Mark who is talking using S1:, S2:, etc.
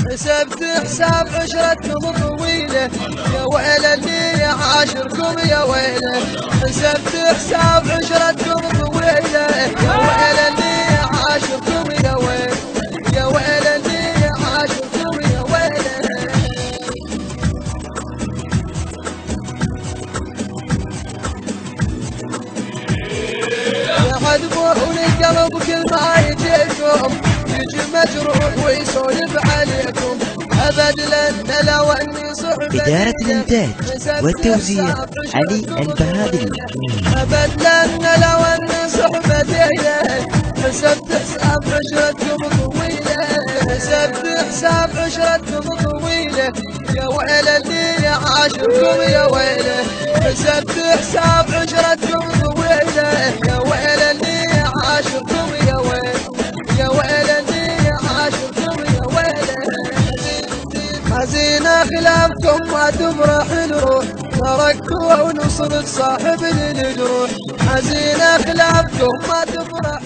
S1: حسبت حساب عشرتكم طويلة، يا ويل اللي يعاشركم يا ويله. حسبت حساب عشرتكم طويلة، يا ويل اللي يعاشركم يا ويله، يا ويل اللي يعاشركم يا ويله. يعذبون القلب كل ما يجيكم، يجي مجروح ويسولف عليكم. أبد لن لو أني صحبتي
S2: إدارة الإنتاج والتوزيع علي البهادري.
S1: أبد لن لو أني صحبتي حسبت حساب عشرتكم طويلة، حسبت حساب عشرتكم طويلة، يا ويل اللي يعاشركم يا ويله. حسبت حساب عشرتكم طويلة، يا ويل اللي يعاشركم يا ويله، يا ويل اللي يعاشركم يا ويله. حزينة خلافكم ما تفرح الروح، تركتوا ونصرت صاحب للجروح. حزينة خلافكم ما تفرح